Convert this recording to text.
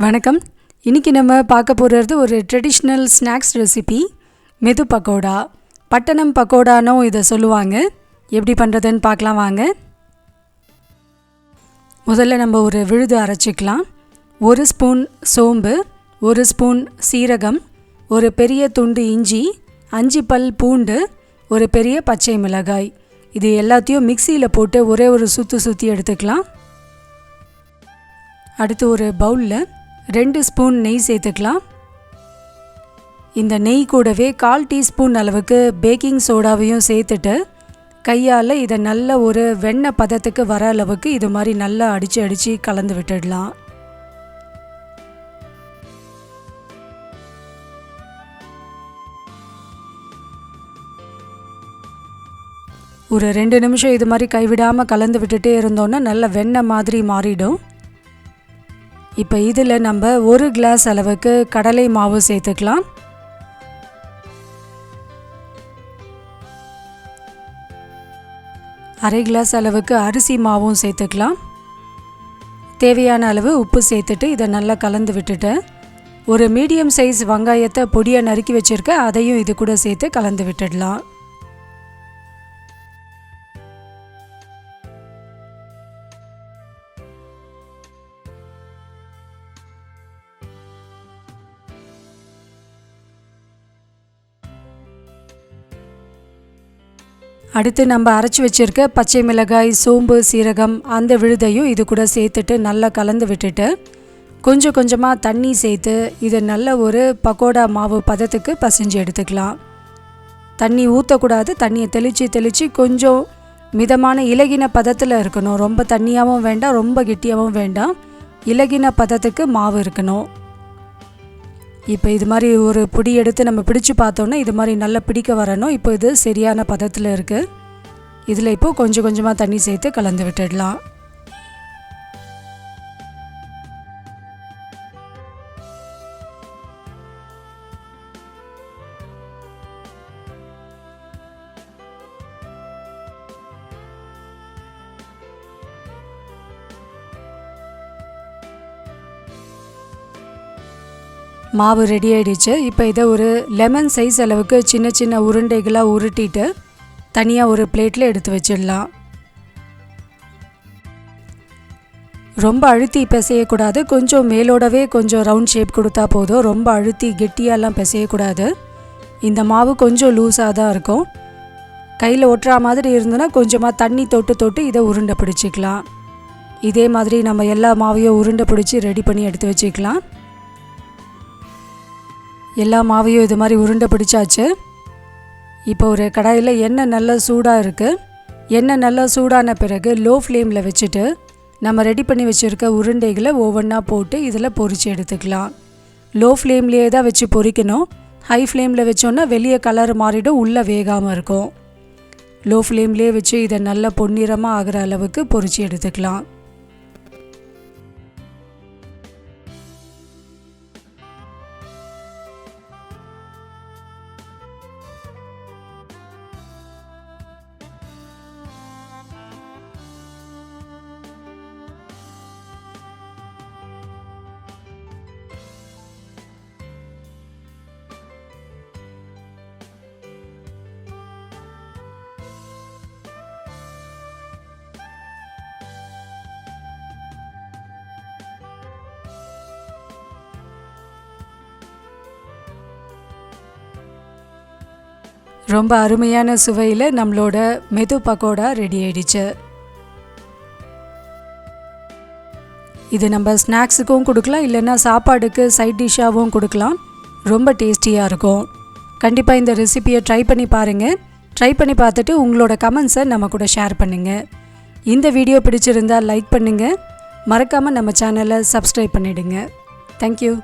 வணக்கம். இன்னைக்கு நம்ம பார்க்க போகிறது ஒரு ட்ரெடிஷ்னல் ஸ்நாக்ஸ் ரெசிபி மெது பக்கோடா. பட்டணம் பக்கோடானோ இதை சொல்லுவாங்க. எப்படி பண்ணுறதுன்னு பார்க்கலாம் வாங்க. முதல்ல நம்ம ஒரு விழுது அரைச்சிக்கலாம். 1 ஸ்பூன் சோம்பு, 1 ஸ்பூன் சீரகம், ஒரு பெரிய துண்டு இஞ்சி, 5 பல் பூண்டு, ஒரு பெரிய பச்சை மிளகாய். இது எல்லாத்தையும் மிக்சியில் போட்டு ஒரே ஒரு சுற்றி எடுத்துக்கலாம். அடுத்து ஒரு பவுலில் 2 ஸ்பூன் நெய் சேர்த்துக்கலாம். இந்த நெய் கூடவே 1/4 டீஸ்பூன் அளவுக்கு பேக்கிங் சோடாவையும் சேர்த்துட்டு கையால் இதை நல்ல ஒரு வெண்ணெய் பதத்துக்கு வர அளவுக்கு இது மாதிரி நல்லா அடித்து கலந்து விட்டுடலாம். ஒரு 2 நிமிஷம் இது மாதிரி கைவிடாமல் கலந்து விட்டுட்டே இருந்தோன்னா நல்ல வெண்ணெய் மாதிரி மாறிடும். இப்போ இதில் நம்ம 1 கிளாஸ் அளவுக்கு கடலை மாவு சேர்த்துக்கலாம். அரை கிளாஸ் அளவுக்கு அரிசி மாவும் சேர்த்துக்கலாம். தேவையான அளவு உப்பு சேர்த்துட்டு இதை நல்லா கலந்து விட்டுட்டு ஒரு மீடியம் சைஸ் வெங்காயத்தை பொடியாக நறுக்கி வச்சுருக்க அதையும் இது கூட சேர்த்து கலந்து விட்டுடலாம். அடுத்து நம்ம அரைச்சி வச்சுருக்க பச்சை மிளகாய், சோம்பு, சீரகம் அந்த விழுதையும் இது கூட சேர்த்துட்டு நல்லா கலந்து விட்டுட்டு கொஞ்சம் கொஞ்சமாக தண்ணி சேர்த்து இதை நல்ல ஒரு பக்கோடா மாவு பதத்துக்கு பசைஞ்சு எடுத்துக்கலாம். தண்ணி ஊற்றக்கூடாது. தண்ணியை தெளித்து கொஞ்சம் மிதமான இலகின பதத்தில் இருக்கணும். ரொம்ப தண்ணியாகவும் வேண்டாம், ரொம்ப கெட்டியாகவும் வேண்டாம். இலகின பதத்துக்கு மாவு இருக்கணும். இப்போ இது மாதிரி ஒரு பிடி எடுத்து நம்ம பிடிச்சு பார்த்தோன்னா இது மாதிரி நல்லா பிடிக்க வரணும். இப்போ இது சரியான பதத்தில் இருக்குது. இதில் இப்போது கொஞ்சம் கொஞ்சமாக தண்ணி சேர்த்து கலந்து விட்டுடலாம். மாவு ரெடி ஆகிடுச்சு. இப்போ இதை ஒரு லெமன் சைஸ் அளவுக்கு சின்ன சின்ன உருண்டைகளாக உருட்டிட்டு தனியாக ஒரு பிளேட்டில் எடுத்து வச்சிடலாம். ரொம்ப அழுத்தி பிசையக்கூடாது. கொஞ்சம் மேலோடவே கொஞ்சம் ரவுண்ட் ஷேப் கொடுத்தா போதும். ரொம்ப அழுத்தி கெட்டியாலாம் பிசையக்கூடாது. இந்த மாவு கொஞ்சம் லூஸாக தான் இருக்கும். கையில் ஒட்டுற மாதிரி இருந்ததுன்னா கொஞ்சமாக தண்ணி தொட்டு இதை உருண்டை பிடிச்சிக்கலாம். இதே மாதிரி நம்ம எல்லா மாவையும் உருண்டை பிடிச்சி ரெடி பண்ணி எடுத்து வச்சுக்கலாம். எல்லா மாவையும் இது மாதிரி உருண்டை பிடிச்சாச்சு. இப்போ ஒரு கடாயில் எண்ணெய் நல்லா சூடாக இருக்குது. எண்ணெய் நல்லா சூடான பிறகு லோ ஃப்ளேமில் வச்சுட்டு நம்ம ரெடி பண்ணி வச்சுருக்க உருண்டைகளை ஒவ்வொன்றா போட்டு இதில் பொரித்து எடுத்துக்கலாம். லோ ஃப்ளேம்லேயே தான் வச்சு பொரிக்கணும். ஹை ஃப்ளேமில் வச்சோன்னா வெளியே கலர் மாறிடும், உள்ளே வேகாமல் இருக்கும். லோ ஃப்ளேம்லேயே வச்சு இதை நல்லா பொன்னிறமாக ஆகிற அளவுக்கு பொரித்து எடுத்துக்கலாம். ரொம்ப அருமையான சுவையில் நம்மளோட மெது பக்கோடா ரெடி ஆயிடுச்சு. இது நம்ம ஸ்நாக்ஸுக்கும் கொடுக்கலாம், இல்லைன்னா சாப்பாடுக்கு சைட் டிஷ்ஷாகவும் கொடுக்கலாம். ரொம்ப டேஸ்டியாக இருக்கும். கண்டிப்பாக இந்த ரெசிபியை ட்ரை பண்ணி பாருங்கள். ட்ரை பண்ணி பார்த்துட்டு உங்களோட கமெண்ட்ஸை நம்ம கூட ஷேர் பண்ணுங்கள். இந்த வீடியோ பிடிச்சிருந்தால் லைக் பண்ணுங்கள். மறக்காமல் நம்ம சேனலை சப்ஸ்கிரைப் பண்ணிவிடுங்க. தேங்க்யூ.